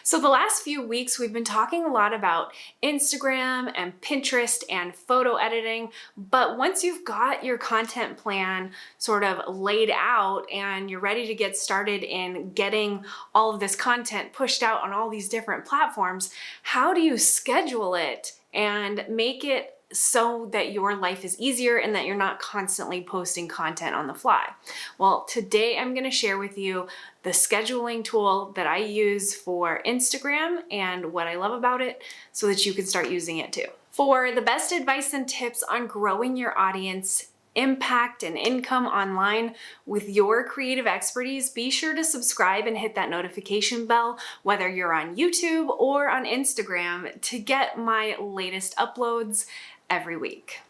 So the last few weeks, we've been talking a lot about Instagram and Pinterest and photo editing, but once you've got your content plan sort of laid out and you're ready to get started in getting all of this content pushed out on all these different platforms, how do you schedule it and make it so that your life is easier and that you're not constantly posting content on the fly? Well, today I'm going to share with you the scheduling tool that I use for Instagram and what I love about it so that you can start using it too. For the best advice and tips on growing your audience, impact, and income online with your creative expertise, be sure to subscribe and hit that notification bell, whether you're on YouTube or on Instagram, to get my latest uploads every week.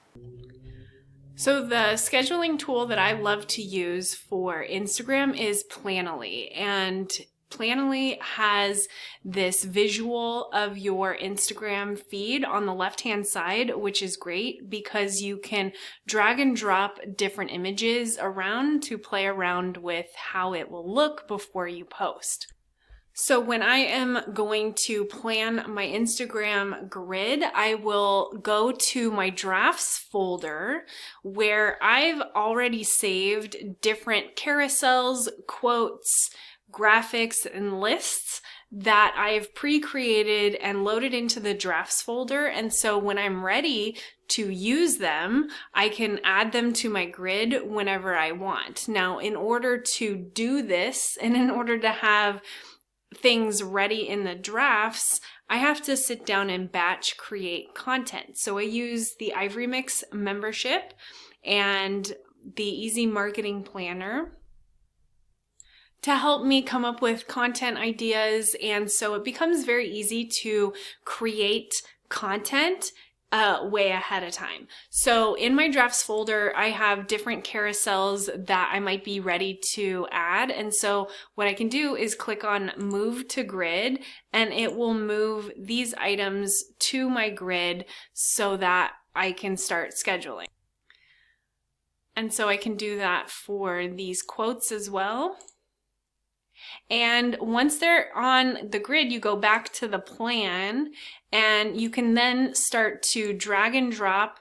So the scheduling tool that I love to use for Instagram is Planoly, and Planoly has this visual of your Instagram feed on the left-hand side, which is great because you can drag and drop different images around to play around with how it will look before you post. So when I am going to plan my Instagram grid, I will go to my drafts folder where I've already saved different carousels, quotes, graphics, and lists that I've pre-created and loaded into the drafts folder. And so when I'm ready to use them, I can add them to my grid whenever I want. Now, in order to do this and in order to have things ready in the drafts, I have to sit down and batch create content. So I use the Ivory Mix membership and the Easy Marketing Planner to help me come up with content ideas. And so it becomes very easy to create content way ahead of time. So in my drafts folder, I have different carousels that I might be ready to add. And so what I can do is click on Move to Grid, and it will move these items to my grid so that I can start scheduling. And so I can do that for these quotes as well. And once they're on the grid, you go back to the plan and you can then start to drag and drop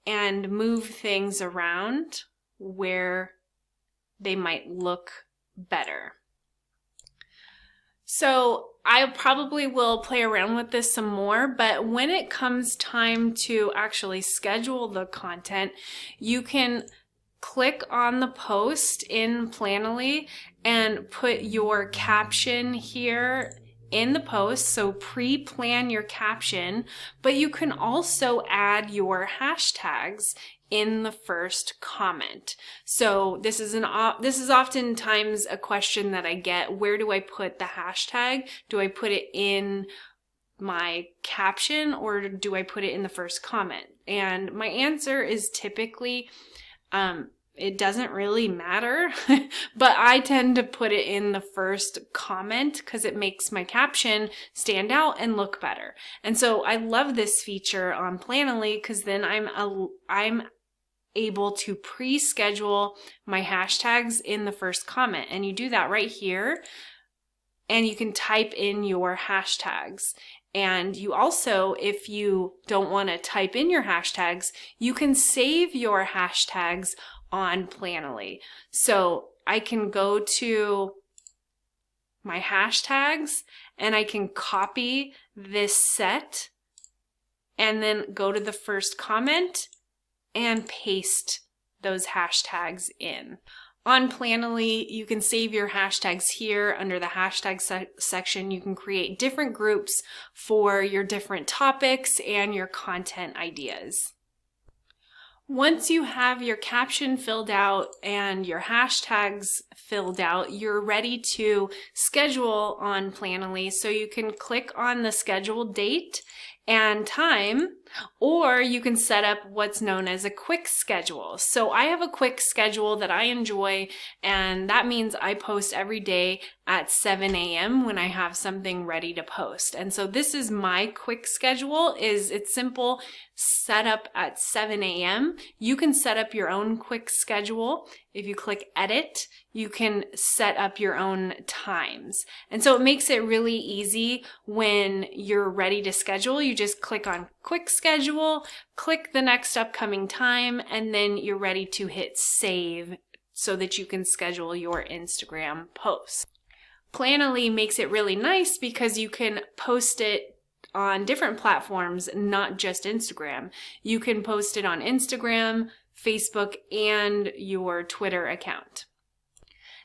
and move things around where they might look better. So I probably will play around with this some more, but when it comes time to actually schedule the content, you can click on the post in Planoly and put your caption here in the post. So pre-plan your caption, but you can also add your hashtags in the first comment. So this is oftentimes a question that I get. Where do I put the hashtag? Do I put it in my caption or do I put it in the first comment? And my answer is typically it doesn't really matter, but I tend to put it in the first comment because it makes my caption stand out and look better. And so I love this feature on Planoly because then I'm able to pre-schedule my hashtags in the first comment. And you do that right here, and you can type in your hashtags. And you also, if you don't want to type in your hashtags, you can save your hashtags on Planoly. So I can go to my hashtags and I can copy this set and then go to the first comment and paste those hashtags in. On Planoly, you can save your hashtags here under the hashtag section. You can create different groups for your different topics and your content ideas. Once you have your caption filled out and your hashtags filled out, you're ready to schedule on Planoly. So you can click on the schedule date and time, or you can set up what's known as a quick schedule. So I have a quick schedule that I enjoy, and that means I post every day at 7 a.m. when I have something ready to post. And so this is my quick schedule. It's simple, set up at 7 a.m. You can set up your own quick schedule if you click edit, you can set up your own times. And so it makes it really easy when you're ready to schedule. You just click on quick schedule, click the next upcoming time, and then you're ready to hit save so that you can schedule your Instagram posts. Planoly makes it really nice because you can post it on different platforms, not just Instagram. You can post it on Instagram, Facebook, and your Twitter account.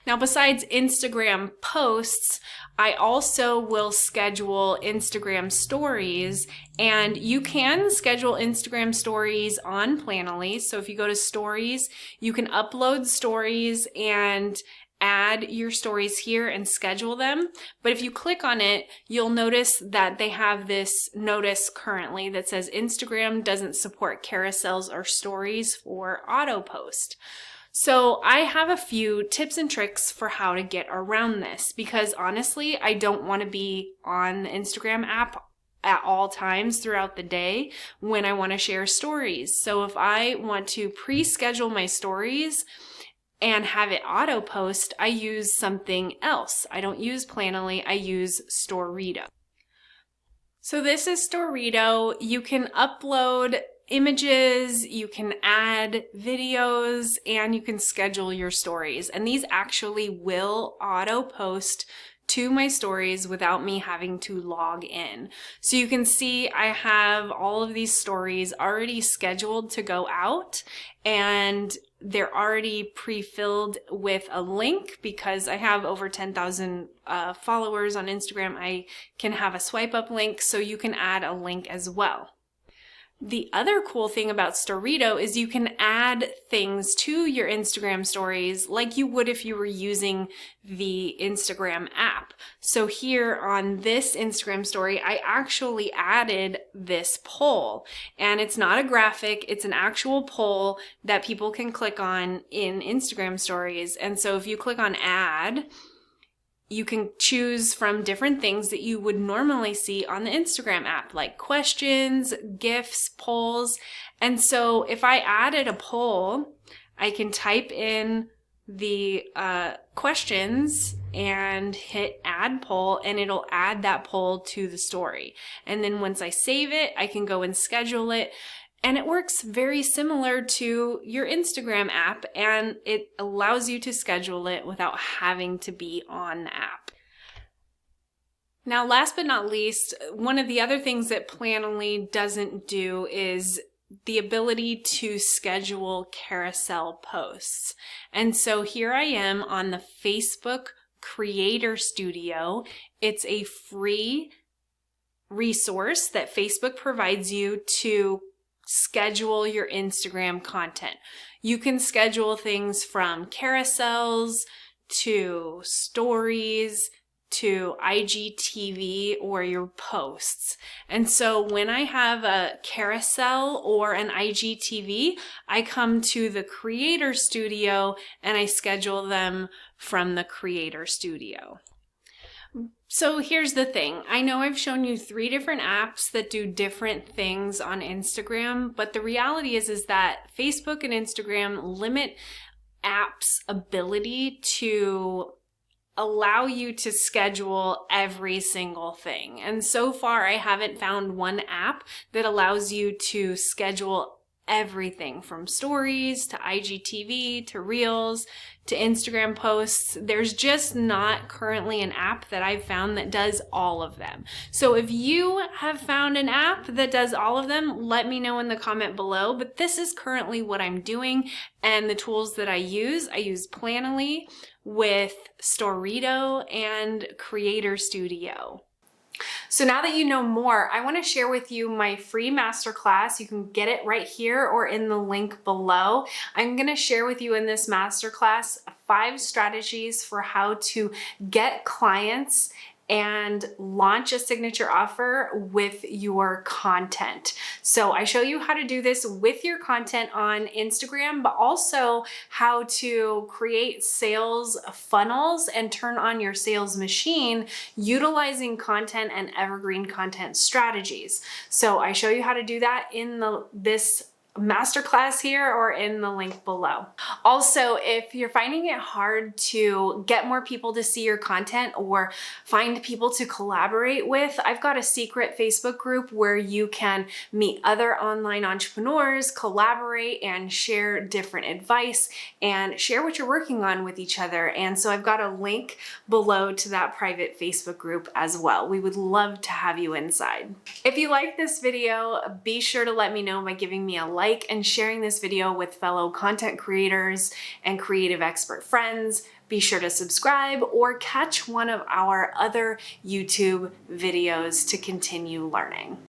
Now, besides Instagram posts, I also will schedule Instagram stories, and you can schedule Instagram stories on Planoly. So if you go to stories, you can upload stories and add your stories here and schedule them. But if you click on it, you'll notice that they have this notice currently that says Instagram doesn't support carousels or stories for auto post. So I have a few tips and tricks for how to get around this, because honestly, I don't want to be on the Instagram app at all times throughout the day when I want to share stories. So if I want to pre-schedule my stories and have it auto post, I use something else. I don't use Planoly, I use Storito. So this is Storito. You can upload images, you can add videos, and you can schedule your stories. And these actually will auto post to my stories without me having to log in. So you can see I have all of these stories already scheduled to go out, and they're already pre-filled with a link because I have over 10,000 followers on Instagram. I can have a swipe up link, so you can add a link as well. The other cool thing about Storito is you can add things to your Instagram stories like you would if you were using the Instagram app. So here on this Instagram story, I actually added this poll, and it's not a graphic, it's an actual poll that people can click on in Instagram stories. And so if you click on add, you can choose from different things that you would normally see on the Instagram app, like questions, GIFs, polls. And so if I added a poll, I can type in the questions and hit add poll, and it'll add that poll to the story. And then once I save it, I can go and schedule it. And it works very similar to your Instagram app, and it allows you to schedule it without having to be on the app. Now, last but not least, one of the other things that Planoly doesn't do is the ability to schedule carousel posts. And so here I am on the Facebook Creator Studio. It's a free resource that Facebook provides you to schedule your Instagram content. You can schedule things from carousels to stories to IGTV or your posts. And so when I have a carousel or an IGTV, I come to the Creator Studio and I schedule them from the Creator Studio. So here's the thing. I know I've shown you 3 different apps that do different things on Instagram, but the reality is that Facebook and Instagram limit apps' ability to allow you to schedule every single thing. And so far, I haven't found one app that allows you to schedule everything from stories to IGTV to Reels to Instagram posts. There's just not currently an app that I've found that does all of them. So if you have found an app that does all of them, let me know in the comment below. But this is currently what I'm doing, and the tools that I use Planoly with Storito and Creator Studio. So now that you know more, I want to share with you my free masterclass. You can get it right here or in the link below. I'm going to share with you in this masterclass 5 strategies for how to get clients and launch a signature offer with your content. So I show you how to do this with your content on Instagram, but also how to create sales funnels and turn on your sales machine utilizing content and evergreen content strategies. So I show you how to do that in this masterclass here or in the link below. Also, if you're finding it hard to get more people to see your content or find people to collaborate with, I've got a secret Facebook group where you can meet other online entrepreneurs, collaborate, and share different advice and share what you're working on with each other. And so I've got a link below to that private Facebook group as well. We would love to have you inside. If you like this video, be sure to let me know by giving me a like and sharing this video with fellow content creators and creative expert friends. Be sure to subscribe or catch one of our other YouTube videos to continue learning.